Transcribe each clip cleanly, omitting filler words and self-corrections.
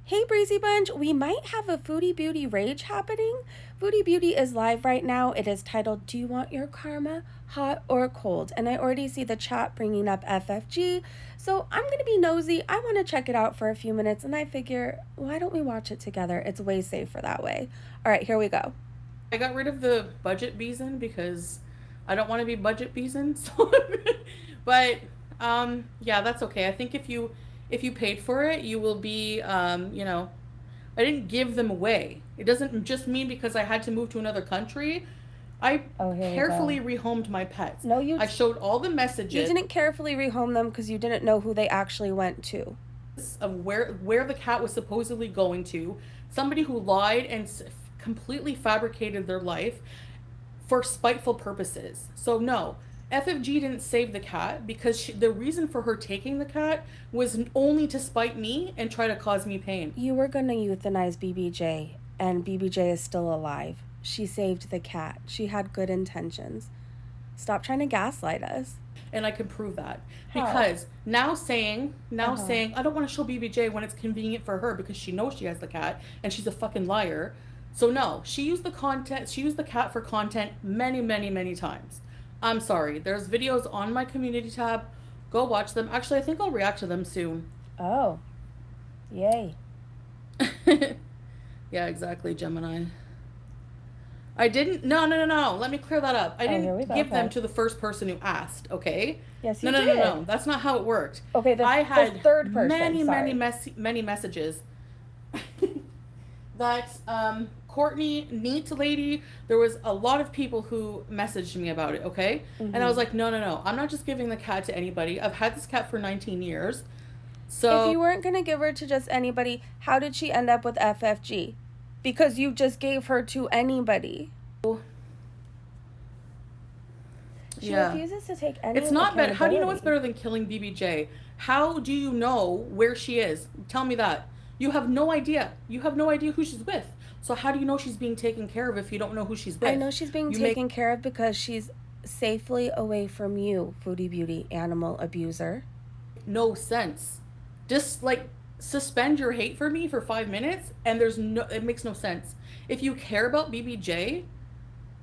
Hey Breezy Bunch, we might have a Foodie Beauty rage happening. Foodie Beauty is live right now. It is titled, Do You Want Your Karma Hot or Cold? And I already see the chat bringing up FFG. So I'm going to be nosy. I want to check it out for a few minutes. And I figure, why don't we watch it together? It's way safer that way. All right, here we go. I got rid of the budget beeson because I don't want to be budget beeson. So, but yeah, that's okay. I think if you paid for it, you will be I didn't give them away. It doesn't just mean because I had to move to another country. I carefully rehomed my pets. No, I showed all the messages. You didn't carefully rehome them because you didn't know who they actually went to. Of where the cat was supposedly going to. Somebody who lied and completely fabricated their life for spiteful purposes. So no, FFG didn't save the cat because the reason for her taking the cat was only to spite me and try to cause me pain. You were going to euthanize BBJ, and BBJ is still alive. She saved the cat. She had good intentions. Stop trying to gaslight us. And I can prove that. Because now saying I don't want to show BBJ when it's convenient for her because she knows she has the cat and she's a fucking liar. So no, she used the cat for content many, many, many times. I'm sorry. There's videos on my community tab. Go watch them. Actually, I think I'll react to them soon. Oh. Yay. Yeah, exactly, Gemini. I didn't. No. Let me clear that up. I didn't give them to the first person who asked. Okay. Yes, you did. No. That's not how it worked. Okay. I had the third person. Many messages. That Courtney, neat lady. There was a lot of people who messaged me about it. Okay, and I was like, no. I'm not just giving the cat to anybody. I've had this cat for 19 years. So if you weren't gonna give her to just anybody, how did she end up with FFG? Because you just gave her to anybody. She refuses to take any. It's not better. How do you know it's better than killing BBJ? How do you know where she is? Tell me that. You have no idea. You have no idea who she's with. So how do you know she's being taken care of if you don't know who she's with? I know she's being taken care of because she's safely away from you, Foodie Beauty, animal abuser. No sense. Just suspend your hate for me for 5 minutes and it makes no sense. If you care about BBJ,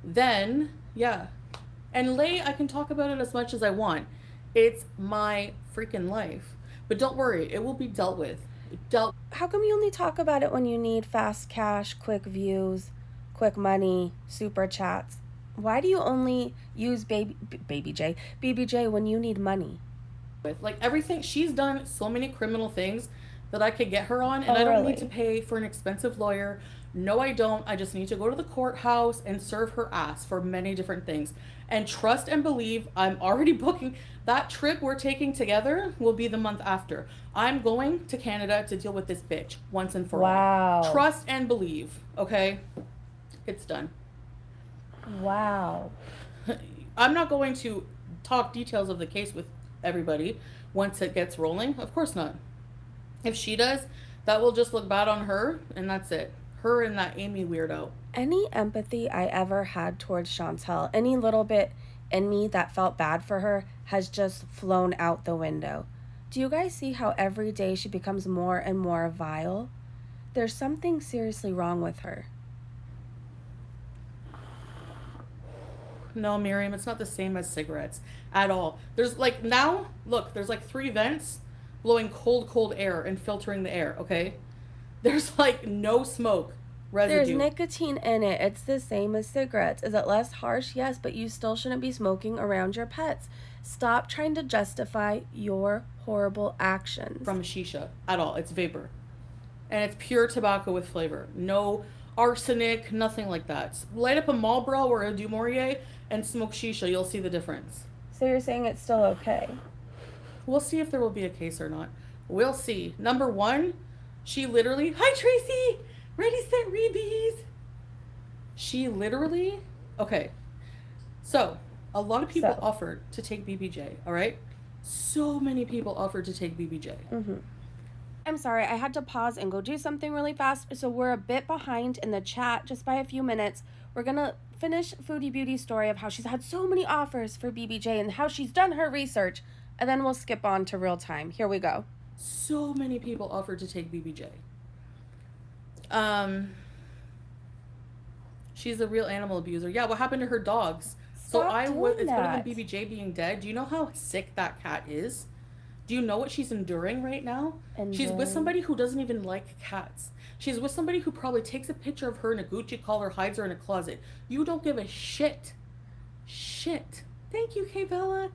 then yeah. And Lay, I can talk about it as much as I want. It's my freaking life. But don't worry, it will be dealt with. How come you only talk about it when you need fast cash, quick views, quick money, super chats? Why do you only use BBJ when you need money? With everything, she's done so many criminal things that I could get her on, and I don't need to pay for an expensive lawyer. No, I don't. I just need to go to the courthouse and serve her ass for many different things. And trust and believe, I'm already booking. That trip we're taking together will be the month after. I'm going to Canada to deal with this bitch once and for all. Trust and believe, okay? It's done. Wow. I'm not going to talk details of the case with everybody once it gets rolling. Of course not. If she does, that will just look bad on her, and that's it. Her and that Amy weirdo. Any empathy I ever had towards Chantel, any little bit in me that felt bad for her, has just flown out the window. Do you guys see how every day she becomes more and more vile? There's something seriously wrong with her. No, Miriam, it's not the same as cigarettes at all. There's now, look, there's 3 vents blowing cold air and filtering the air, okay? There's no smoke residue. There's nicotine in it. It's the same as cigarettes. Is it less harsh? Yes, but you still shouldn't be smoking around your pets. Stop trying to justify your horrible actions. From shisha at all. It's vapor. And it's pure tobacco with flavor. No arsenic, nothing like that. Light up a Marlboro or a Du Maurier and smoke shisha. You'll see the difference. So you're saying it's still okay? We'll see if there will be a case or not. We'll see. Number 1, she literally, hi Tracy, ready, set, rebees. She literally, okay. So, a lot of people offered to take BBJ, all right? So many people offered to take BBJ. I'm sorry, I had to pause and go do something really fast, so we're a bit behind in the chat just by a few minutes. We're gonna finish Foodie Beauty's story of how she's had so many offers for BBJ and how she's done her research, and then we'll skip on to real time. Here we go. So many people offered to take BBJ. Um, she's a real animal abuser. Yeah, what happened to her dogs? So Stop doing it's better than that. BBJ being dead. Do you know how sick that cat is? Do you know what she's enduring right now? She's with Enduring. somebody who doesn't even like cats. She's with somebody who probably takes a picture of her in a Gucci collar, hides her in a closet. You don't give a shit. Shit. Thank you, K Bella.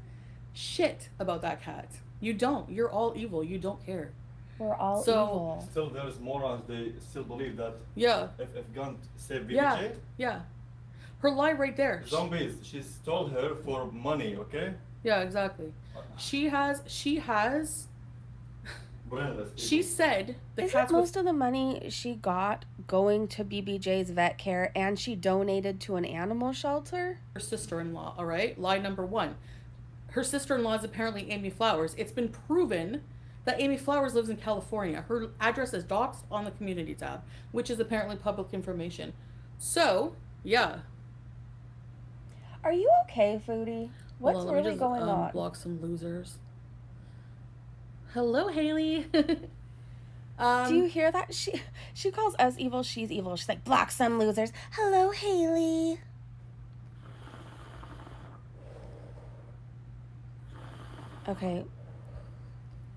Shit about that cat. You don't. You're all evil. You don't care. We're all So, evil. Still, there's morons. They still believe that yeah. if Gun saved Yeah. BBJ, Yeah. Her lie right there. zombies. She stole her for money. Okay. Yeah, exactly. She has Brainless. she said the Isn't cats most of the money she got going to BBJ's vet care, and she donated to an animal shelter? her sister-in-law, all right? Lie number 1. Her sister-in-law is apparently Amy Flowers. It's been proven that Amy Flowers lives in California. Her address is doxed on the community tab, which is apparently public information. So, yeah. Are you okay, Foodie? What's Hold on, let me really just, going on? block some losers. Hello, Haley. Do you hear that? She calls us evil, she's evil. She's like, block some losers. Hello, Haley. Okay.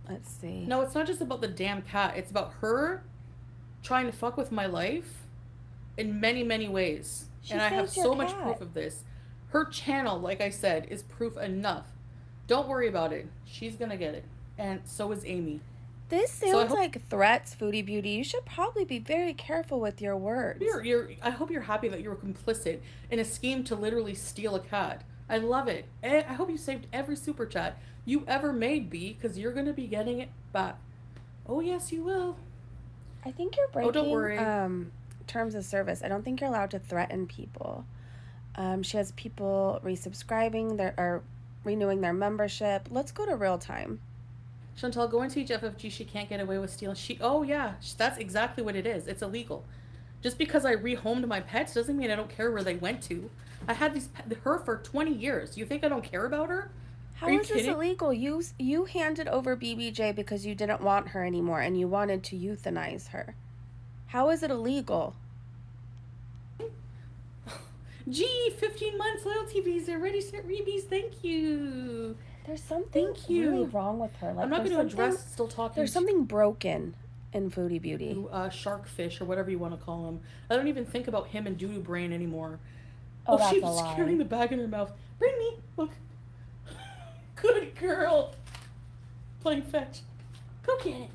Let's see. No, it's not just about the damn cat. It's about her trying to fuck with my life in many, many ways. She And I have saved your so much cat. proof of this. Her channel, like I said, is proof enough. Don't worry about it. She's gonna get it. And so is Amy. This So I sounds hope- like threats, Foodie Beauty. You should probably be very careful with your words. I hope you're happy that you were complicit in a scheme to literally steal a cat. I love it. And I hope you saved every super chat you ever made, B, because you're gonna be getting it back. Oh yes, you will. I think you're breaking don't worry. terms of service. I don't think you're allowed to threaten people. She has people resubscribing or renewing their membership. Let's go to real time. Chantal, going to each FFG, she can't get away with stealing. Oh yeah, that's exactly what it is. It's illegal. Just because I rehomed my pets doesn't mean I don't care where they went to. I had her for 20 years. You think I don't care about her? How Are you is this kidding? illegal? You handed over BBJ because you didn't want her anymore and you wanted to euthanize her. How is it illegal? Gee, 15 months loyalty visa, ready, set, rebees, thank you. There's something Thank you. really wrong with her. Like, I'm not there's going to something- address still talking There's something broken in Foodie Beauty. to sharkfish or whatever you want to call him. I don't even think about him and Doodoo Brain anymore. Oh, that's she a was lie. carrying the bag in her mouth. Bring me, look. Good girl. Playing fetch. Go get it.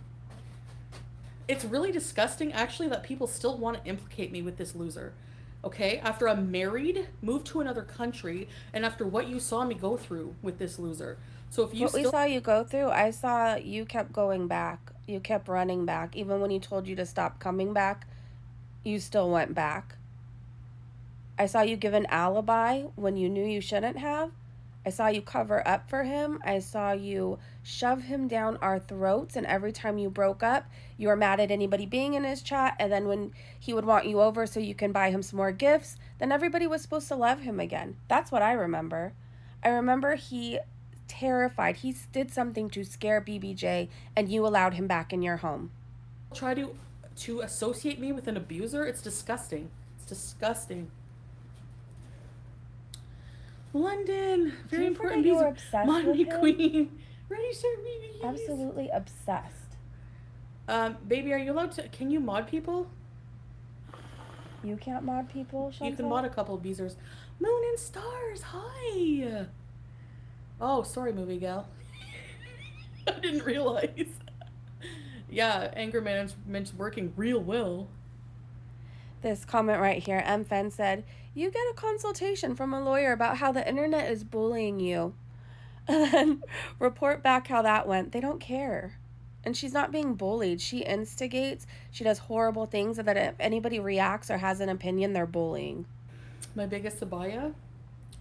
It's really disgusting, actually, that people still want to implicate me with this loser. Okay? After I'm married, moved to another country, and after what you saw me go through with this loser. So if you What we still... saw you go through, I saw you kept going back. You kept running back. Even when he told you to stop coming back, you still went back. I saw you give an alibi when you knew you shouldn't have. I saw you cover up for him. I saw you shove him down our throats. And every time you broke up, you were mad at anybody being in his chat. And then when he would want you over so you can buy him some more gifts, then everybody was supposed to love him again. That's what I remember. I remember he terrified. He did something to scare BBJ and you allowed him back in your home. try to associate me with an abuser. It's disgusting. It's disgusting. London, very you important. forget you were Bees- obsessed Money with him? Queen. Ready, sir, baby. Absolutely obsessed. Baby, are you allowed to? Can you mod people? You can't mod people, Chantal? You can mod a couple of beezers. Moon and stars. Hi. Oh, sorry, movie gal. I didn't realize. Yeah, anger management's working real well. This comment right here, MFen said, you get a consultation from a lawyer about how the internet is bullying you. And then report back how that went. They don't care. And she's not being bullied. She instigates. She does horrible things so that if anybody reacts or has an opinion, they're bullying. My biggest abaya?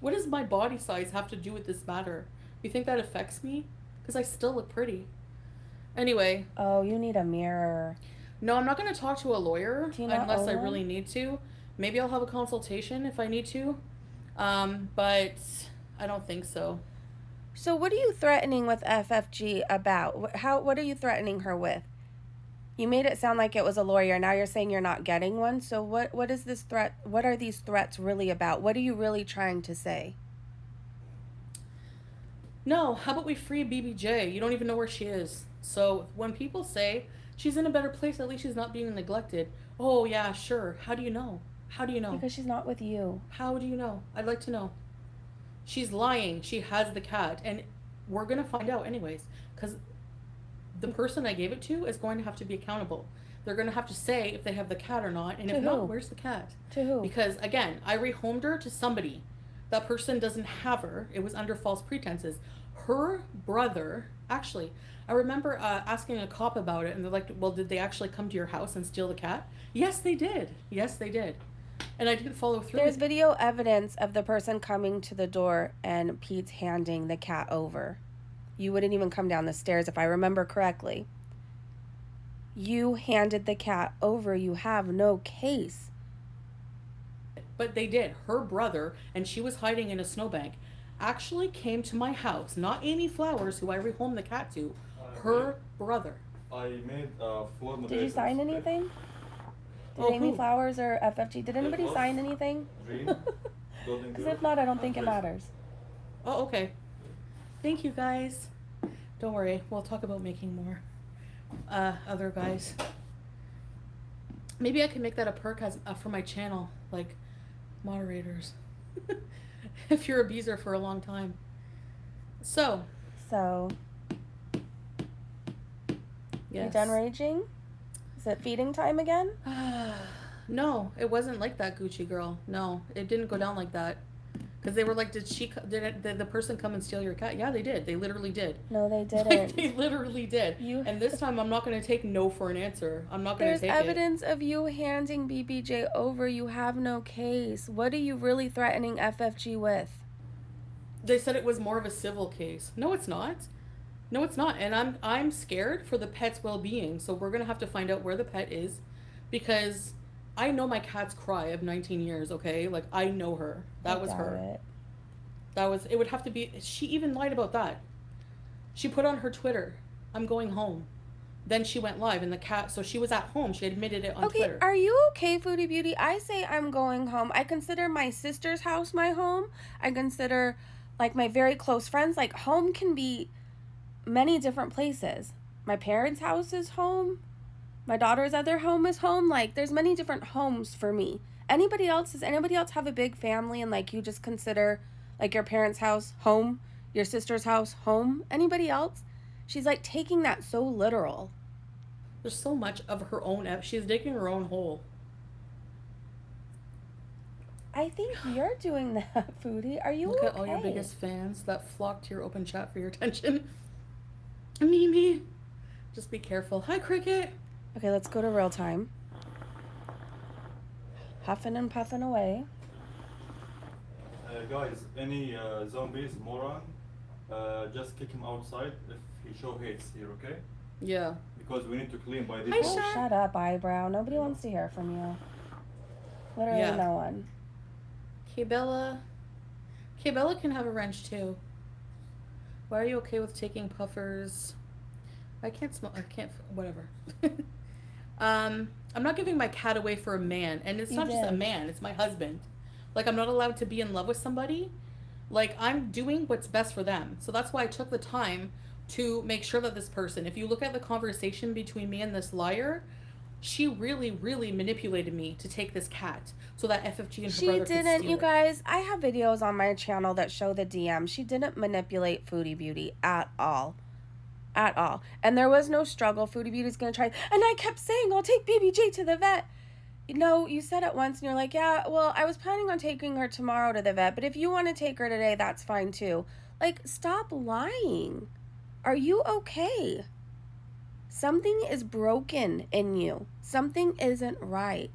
What does my body size have to do with this matter? You think that affects me? Because I still look pretty. Anyway. Oh, you need a mirror. No, I'm not going to talk to a lawyer Do you not unless I own one? really need to. Maybe I'll have a consultation if I need to. But I don't think so. So what are you threatening with FFG about? What are you threatening her with? You made it sound like it was a lawyer. Now you're saying you're not getting one. So what is this threat? What are these threats really about? What are you really trying to say? No, how about we free BBJ? You don't even know where she is. So when people say she's in a better place, at least she's not being neglected. Oh, yeah, sure. How do you know? How do you know? Because she's not with you. How do you know? I'd like to know. She's lying. She has the cat. And we're going to find out anyways. Because the person I gave it to is going to have to be accountable. They're going to have to say if they have the cat or not. And if not, where's the cat? To who? Because, again, I rehomed her to somebody. That person doesn't have her. It was under false pretenses. Her brother, actually, I remember asking a cop about it, and they're like, well, did they actually come to your house and steal the cat? Yes, they did. Yes, they did. And I didn't follow through. There's video evidence of the person coming to the door and Pete's handing the cat over. You wouldn't even come down the stairs if I remember correctly. You handed the cat over. You have no case. But they did. Her brother, and she was hiding in a snowbank, actually came to my house. Not Amy Flowers, who I rehomed the cat to. Her brother. I made 4 Did you sign anything? Did Amy Flowers or FFG? Did anybody sign anything? Because if not, I don't think it matters. Oh, okay. Thank you, guys. Don't worry. We'll talk about making more. Other guys. Maybe I can make that a perk as for my channel, like moderators. If you're a beezer for a long time. So. Yes. You done raging? Is it feeding time again? No, it wasn't like that, Gucci girl. No, it didn't go down like that. Because they were like, did the person come and steal your cat? Yeah, they did. They literally did. No, they didn't. Like, they literally did. And this time, I'm not going to take no for an answer. I'm not going to take it. There's evidence of you handing BBJ over. You have no case. What are you really threatening FFG with? They said it was more of a civil case. No, it's not. No, it's not. And I'm scared for the pet's well-being. So we're going to have to find out where the pet is. Because I know my cat's cry of 19 years, okay? Like, I know her. That was her. It would have to be, she even lied about that. She put on her Twitter, I'm going home. Then she went live and the cat, so she was at home. She admitted it on Twitter. Are you okay, Foodie Beauty? I say I'm going home. I consider my sister's house my home. I consider, like, my very close friends. Like, home can be many different places. My parents' house is home. My daughter's other home is home. Like, there's many different homes for me. Does anybody else have a big family and, like, you just consider, like, your parents' house home, your sister's house home? Anybody else? She's, like, taking that so literal. There's so much of her own, she's digging her own hole. I think you're doing that, Foodie. Are you okay? Look at all your biggest fans that flock to your open chat for your attention. Mimi. Just be careful. Hi, Cricket. Okay, let's go to real time. Huffing and puffing away. Guys, any zombies, moron, just kick him outside if he show hates here, okay? Yeah. Because we need to clean by this. Oh, shut up, eyebrow. Nobody wants to hear from you. Literally no one. Bella can have a wrench too. Why are you okay with taking puffers? I can't smell. Whatever. I'm not giving my cat away for a man, and it's not just a man. It's my husband. Like, I'm not allowed to be in love with somebody. Like, I'm doing what's best for them. So that's why I took the time to make sure that this person, if you look at the conversation between me and this liar, she really, really manipulated me to take this cat so that FFG and her brother could steal it. She didn't, you guys. I have videos on my channel that show the DM. She didn't manipulate Foodie Beauty at all. At all. And there was no struggle. Foodie Beauty's going to try. And I kept saying, I'll take BBJ to the vet. No, you said it once and you're like, yeah, well, I was planning on taking her tomorrow to the vet, but if you want to take her today, that's fine too. Like, stop lying. Are you okay? Something is broken in you. Something isn't right.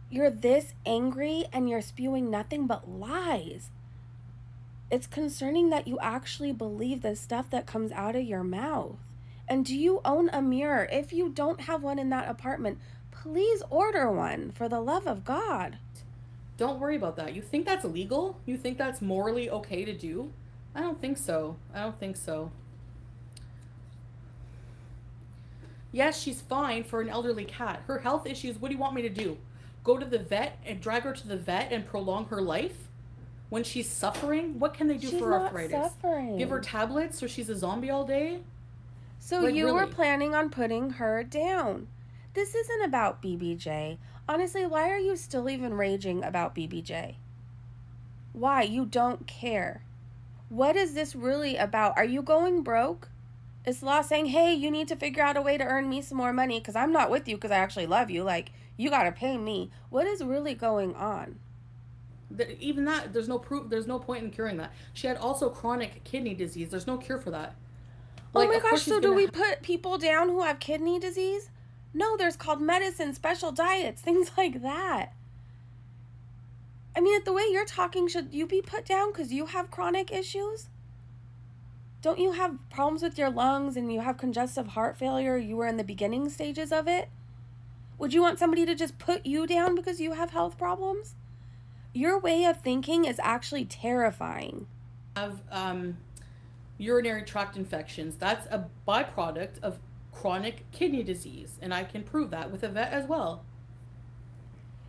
You're this angry and you're spewing nothing but lies. It's concerning that you actually believe the stuff that comes out of your mouth. And do you own a mirror? If you don't have one in that apartment, please order one, for the love of God. Don't worry about that. You think that's legal? You think that's morally okay to do? I don't think so. I don't think so. Yes, she's fine for an elderly cat. Her health issues, what do you want me to do? Go to the vet and drag her to the vet and prolong her life? When she's suffering, what can they do She's for not arthritis? suffering. Give her tablets so she's a zombie all day? So Like, you were really? planning on putting her down. This isn't about BBJ. Honestly, why are you still even raging about BBJ? Why? You don't care. What is this really about? Are you going broke? Is Law saying, hey, you need to figure out a way to earn me some more money because I'm not with you because I actually love you. Like, you got to pay me. What is really going on? Even that, there's no proof. There's no point in curing that. She had also chronic kidney disease. There's no cure for that. Like, oh my gosh, so do we put people down who have kidney disease? No, there's called medicine, special diets, things like that. I mean, the way you're talking, should you be put down because you have chronic issues? Don't you have problems with your lungs and you have congestive heart failure? You were in the beginning stages of it? Would you want somebody to just put you down because you have health problems? Your way of thinking is actually terrifying. Have urinary tract infections. That's a byproduct of chronic kidney disease, and I can prove that with a vet as well.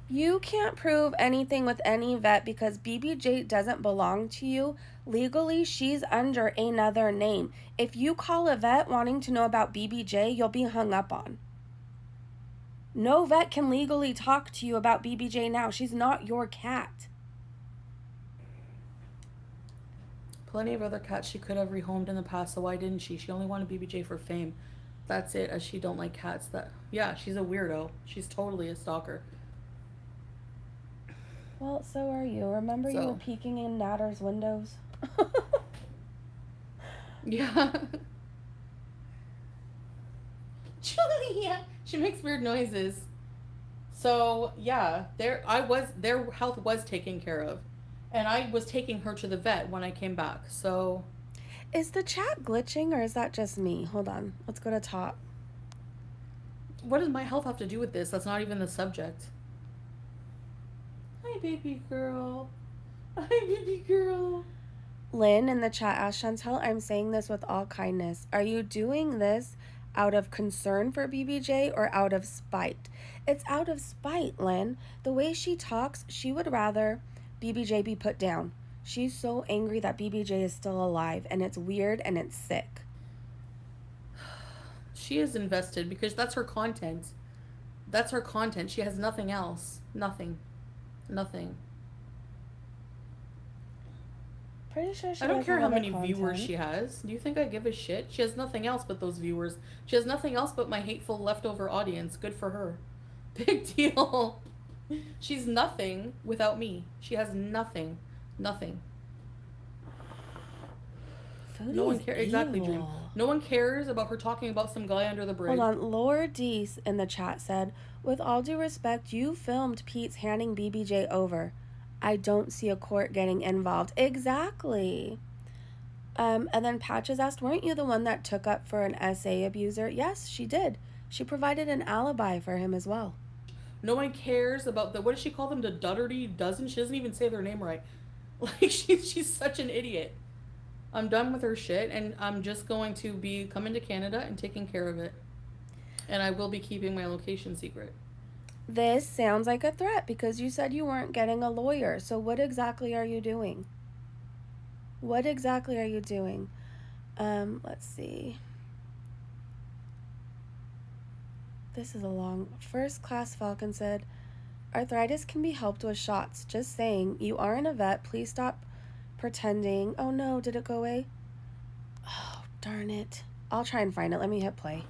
You can't prove anything with any vet because BBJ doesn't belong to you. Legally, she's under another name. If you call a vet wanting to know about BBJ, you'll be hung up on. No vet can legally talk to you about BBJ now. She's not your cat. Plenty of other cats she could have rehomed in the past, so why didn't she? She only wanted BBJ for fame. That's it, as she don't like cats. Yeah, she's a weirdo. She's totally a stalker. Well, so are you. Remember you were peeking in Natter's windows? Yeah. Julia! She makes weird noises. So, yeah, their health was taken care of. And I was taking her to the vet when I came back, so... Is the chat glitching or is that just me? Hold on. Let's go to top. What does my health have to do with this? That's not even the subject. Hi, baby girl. Hi, baby girl. Lynn in the chat asked, Chantel, I'm saying this with all kindness. Are you doing this out of concern for BBJ or out of spite? It's out of spite, Lynn. The way she talks, she would rather BBJ be put down. She's so angry that BBJ is still alive, and it's weird and it's sick. She is invested because that's her content. That's her content. She has nothing else. Nothing. Pretty sure she I don't care how many content. viewers she has. Do you think I give a shit? She has nothing else but those viewers. She has nothing else but my hateful leftover audience. Good for her. Big deal. She's nothing without me. She has nothing. Nothing. Foodie's No one cares. Exactly, evil. Dream. No one cares about her talking about some guy under the bridge. Hold on. Laura Deese in the chat said, with all due respect, you filmed Pete's handing BBJ over. I don't see a court getting involved. Exactly. And then Patches asked, weren't you the one that took up for an SA abuser? Yes, she did. She provided an alibi for him as well. No one cares about what does she call them? The Dutterty dozen? She doesn't even say their name right. Like, she's such an idiot. I'm done with her shit, and I'm just going to be coming to Canada and taking care of it. And I will be keeping my location secret. This sounds like a threat because you said you weren't getting a lawyer. So what exactly are you doing? What exactly are you doing? Let's see. This is a long... First Class Falcon said, arthritis can be helped with shots. Just saying. You aren't a vet. Please stop pretending. Oh no, did it go away? Oh, darn it. I'll try and find it. Let me hit play.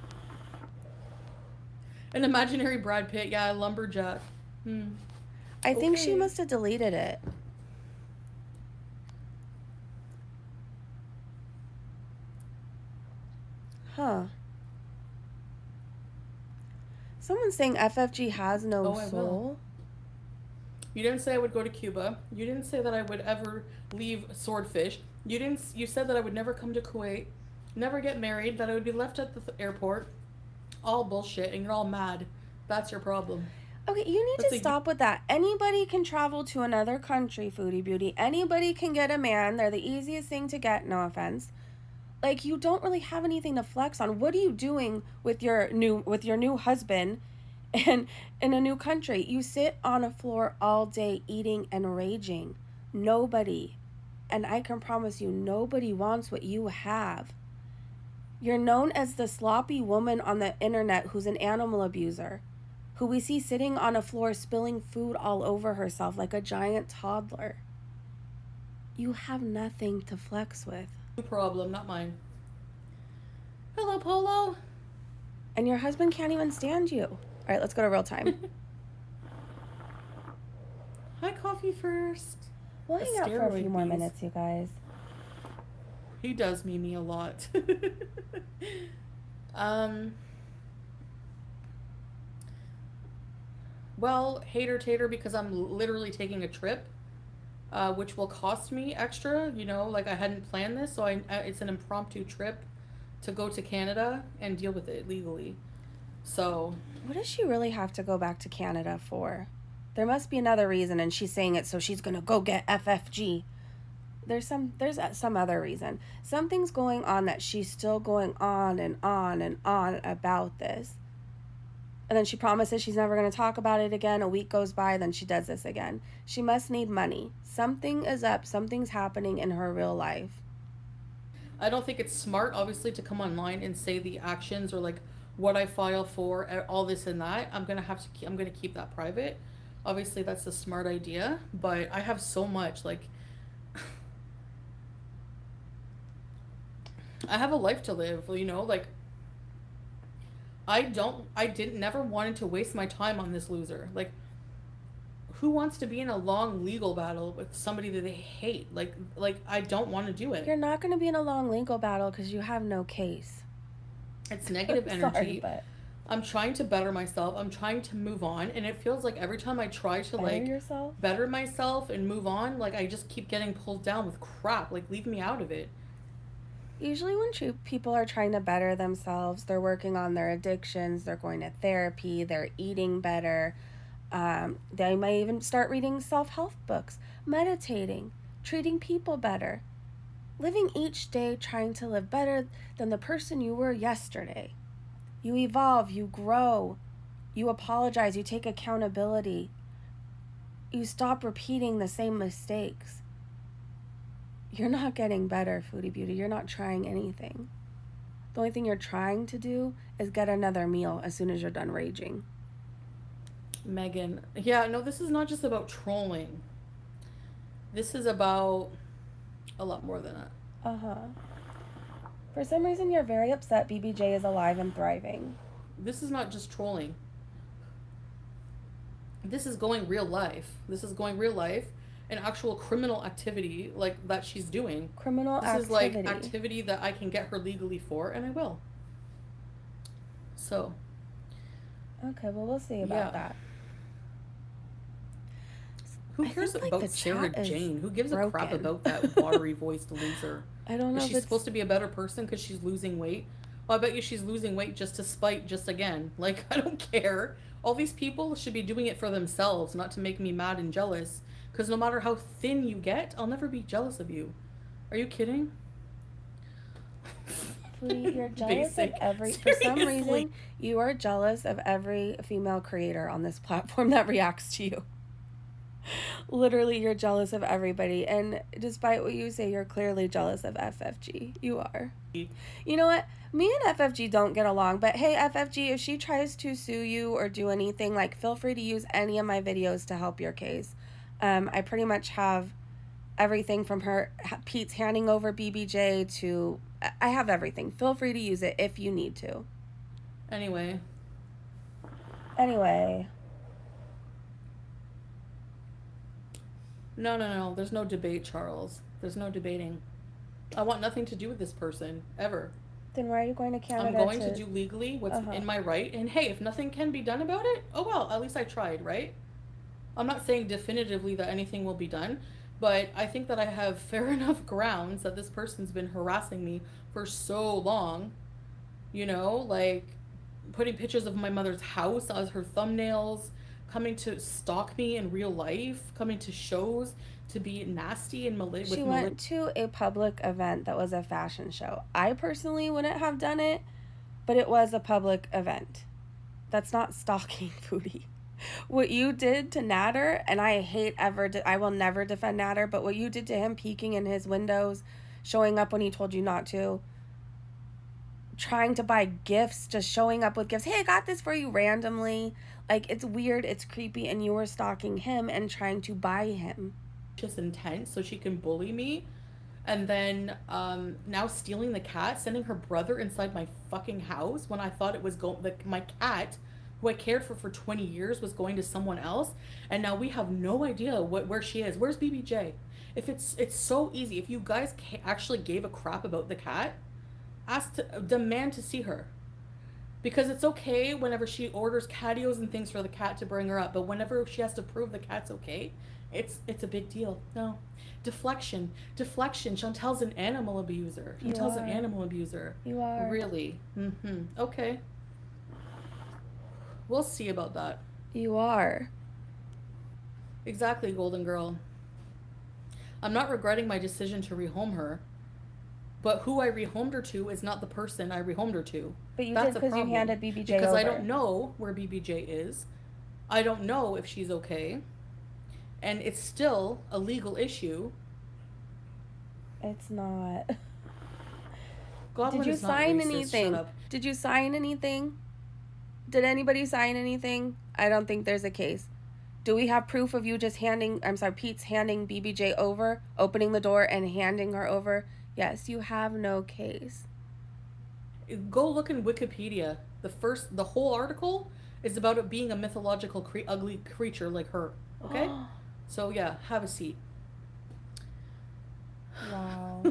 An imaginary Brad Pitt. Yeah, lumberjack. I think she must have deleted it. Huh. Someone's saying FFG has no soul. You didn't say I would go to Cuba. You didn't say that I would ever leave Swordfish. You said that I would never come to Kuwait, never get married, that I would be left at the airport. All bullshit, and you're all mad. That's your problem. Okay, you need to stop with that. Anybody can travel to another country, Foodie Beauty. Anybody can get a man. They're the easiest thing to get, no offense. Like, you don't really have anything to flex on. What are you doing with your new husband and in a new country? You sit on a floor all day eating and raging. Nobody, and I can promise you, nobody wants what you have. You're known as the sloppy woman on the internet who's an animal abuser, who we see sitting on a floor spilling food all over herself like a giant toddler. You have nothing to flex with. No problem, not mine. Hello, Polo. And your husband can't even stand you. All right, let's go to real time. Hi, coffee first. We'll hang out for a few more minutes, you guys. He does Mimi a lot. Well, hater tater, because I'm literally taking a trip, which will cost me extra. You know, like I hadn't planned this, so it's an impromptu trip to go to Canada and deal with it legally. So, what does she really have to go back to Canada for? There must be another reason, and she's saying it so she's gonna go get FFG. There's some other reason. Something's going on that she's still going on and on and on about this. And then she promises she's never going to talk about it again. A week goes by, then she does this again. She must need money. Something is up. Something's happening in her real life. I don't think it's smart, obviously, to come online and say the actions or like what I file for, all this and that. I'm gonna keep that private. Obviously, that's a smart idea, but I have so much, like, I have a life to live, you know, like, never wanted to waste my time on this loser. Like, who wants to be in a long legal battle with somebody that they hate? Like I don't want to do it. You're not going to be in a long legal battle because you have no case. It's negative energy. Sorry, but I'm trying to better myself. I'm trying to move on, and it feels like every time I try to better myself and move on, like I just keep getting pulled down with crap. Like, leave me out of it. Usually when people are trying to better themselves, they're working on their addictions, they're going to therapy, they're eating better. They might even start reading self-help books, meditating, treating people better, living each day trying to live better than the person you were yesterday. You evolve, you grow, you apologize, you take accountability. You stop repeating the same mistakes. You're not getting better, Foodie Beauty. You're not trying anything. The only thing you're trying to do is get another meal as soon as you're done raging. Megan. Yeah, no, this is not just about trolling. This is about a lot more than that. Uh-huh. For some reason, you're very upset BBJ is alive and thriving. This is not just trolling. This is going real life. An actual criminal activity like that she's doing. This is like activity that I can get her legally for, and I will. So. Okay, well, we'll see about that. Who cares about Sarah Jane? Who gives a crap about that watery voiced loser? I don't know. Is she supposed to be a better person because she's losing weight? Well, I bet you she's losing weight just to spite just again. Like, I don't care. All these people should be doing it for themselves, not to make me mad and jealous. Because no matter how thin you get, I'll never be jealous of you. Are you kidding? You're jealous of for some reason, you are jealous of every female creator on this platform that reacts to you. Literally, you're jealous of everybody. And despite what you say, you're clearly jealous of FFG. You are. You know what? Me and FFG don't get along. But hey, FFG, if she tries to sue you or do anything, like, feel free to use any of my videos to help your case. I pretty much have everything from Pete's handing over BBJ to... I have everything. Feel free to use it if you need to. Anyway. No. There's no debate, Charles. There's no debating. I want nothing to do with this person, ever. Then why are you going to Canada? I'm going to do legally what's in my right. And hey, if nothing can be done about it, oh well, at least I tried, right? I'm not saying definitively that anything will be done, but I think that I have fair enough grounds that this person's been harassing me for so long. You know, like putting pictures of my mother's house as her thumbnails, coming to stalk me in real life, coming to shows, to be nasty and malicious. She went to a public event that was a fashion show. I personally wouldn't have done it, but it was a public event. That's not stalking, Foodie. What you did to Natter, and I will never defend Natter, but what you did to him, peeking in his windows, showing up when he told you not to, trying to buy gifts, just showing up with gifts. Hey, I got this for you randomly. Like, it's weird, it's creepy, and you were stalking him and trying to buy him. Just intense so she can bully me. And then now stealing the cat, sending her brother inside my fucking house when I thought it was my cat, who I cared for 20 years, was going to someone else. And now we have no idea where she is. Where's BBJ? If it's so easy. If you guys actually gave a crap about the cat, demand to see her. Because it's okay whenever she orders catios and things for the cat to bring her up, but whenever she has to prove the cat's okay, it's a big deal. No. Deflection. Chantel's an animal abuser. Chantel's an animal abuser. You are. Really? Okay. We'll see about that. You are. Exactly, Golden Girl. I'm not regretting my decision to rehome her, but who I rehomed her to is not the person I rehomed her to. But you did because you handed BBJ because over. I don't know where BBJ is. I don't know if she's okay. And it's still a legal issue. It's not. Goblin Did you is not sign racist. anything? Shut up. Did you sign anything? Did anybody sign anything? I don't think there's a case. Do we have proof of you just Pete's handing BBJ over, opening the door and handing her over? Yes, you have no case. Go look in Wikipedia. The whole article is about it being a mythological ugly creature like her. Okay? So yeah, have a seat. Wow.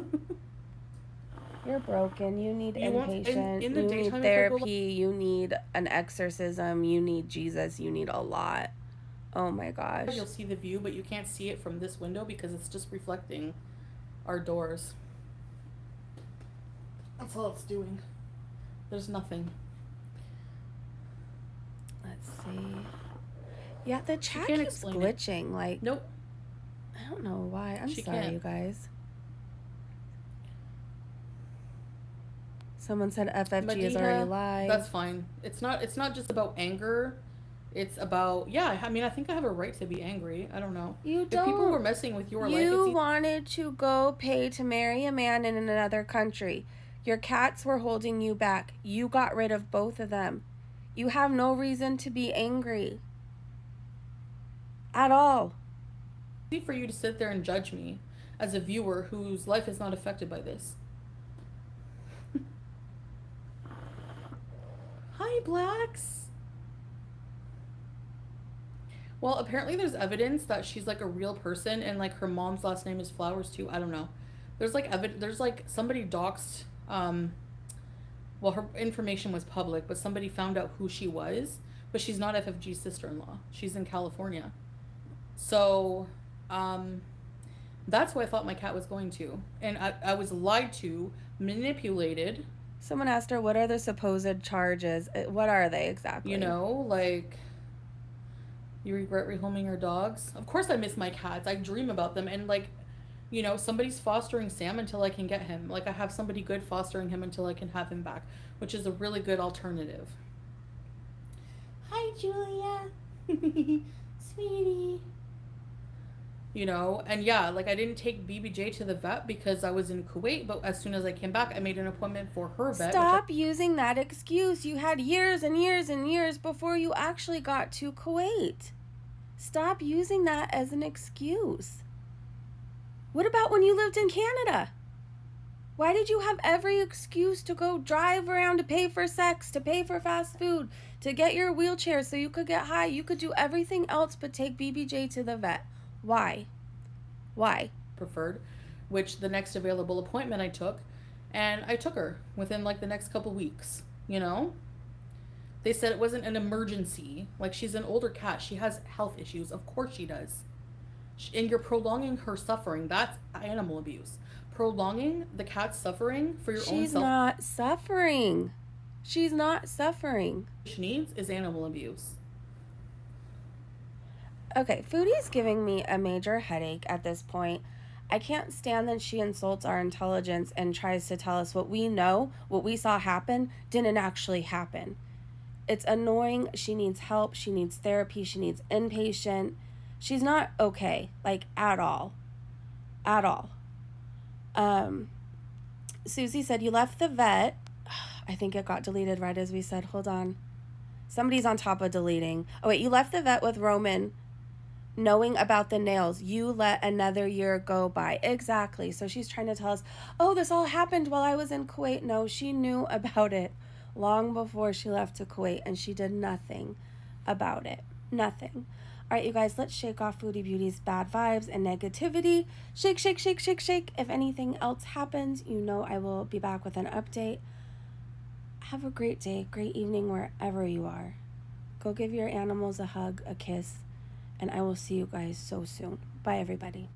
You're broken. You need inpatient. In the you daytime, need therapy. You need an exorcism. You need Jesus. You need a lot. Oh my gosh. You'll see the view, but you can't see it from this window because it's just reflecting our doors. That's all it's doing. There's nothing. Let's see. Yeah, the chat can't keeps explain glitching. Like, Nope. I don't know why. I'm She sorry, can't. you guys. Someone said FFG is already live. That's fine. It's not just about anger. It's about, yeah, I mean, I think I have a right to be angry. I don't know. You don't. If people were messing with your life, You wanted to go pay to marry a man in another country. Your cats were holding you back. You got rid of both of them. You have no reason to be angry. At all. easy for you to sit there and judge me as a viewer whose life is not affected by this. Hi, Blacks. Well, apparently there's evidence that she's like a real person and like her mom's last name is Flowers too. I don't know. There's like somebody doxed, well, her information was public, but somebody found out who she was, but she's not FFG's sister-in-law. She's in California. So, that's who I thought my cat was going to. And I was lied to, manipulated. Someone asked her, what are the supposed charges? What are they exactly? You know, like, you regret rehoming your dogs? Of course I miss my cats. I dream about them. And, like, you know, somebody's fostering Sam until I can get him. Like, I have somebody good fostering him until I can have him back, which is a really good alternative. Hi, Julia. Sweetie. You know, and yeah, like, I didn't take BBJ to the vet because I was in Kuwait, but as soon as I came back, I made an appointment for her vet. Stop using that excuse. You had years and years and years before you actually got to Kuwait. Stop using that as an excuse. What about when you lived in Canada? Why did you have every excuse to go drive around to pay for sex, to pay for fast food, to get your wheelchair so you could get high? You could do everything else but take BBJ to the vet. Why? Why? Preferred, which the next available appointment I took, and I took her within like the next couple weeks, you know? They said it wasn't an emergency. Like, she's an older cat. She has health issues. Of course she does. And you're prolonging her suffering. That's animal abuse. Prolonging the cat's suffering for your own self. She's not suffering. She's not suffering. She needs is animal abuse. Okay, Foodie's giving me a major headache at this point. I can't stand that she insults our intelligence and tries to tell us what we know, what we saw happen, didn't actually happen. It's annoying. She needs help. She needs therapy. She needs inpatient. She's not okay, like, at all. At all. Susie said, you left the vet. I think it got deleted right as we said. Hold on. Somebody's on top of deleting. Oh, wait. You left the vet with Roman knowing about the nails. You let another year go by. Exactly. So she's trying to tell us, oh, this all happened while I was in Kuwait. No, she knew about it long before she left to Kuwait, and she did nothing about it. Nothing. All right, you guys, let's shake off Foodie Beauty's bad vibes and negativity. Shake, shake, shake, shake, shake. If anything else happens, you know I will be back with an update. Have a great day, great evening, wherever you are. Go give your animals a hug, a kiss, and I will see you guys so soon. Bye, everybody.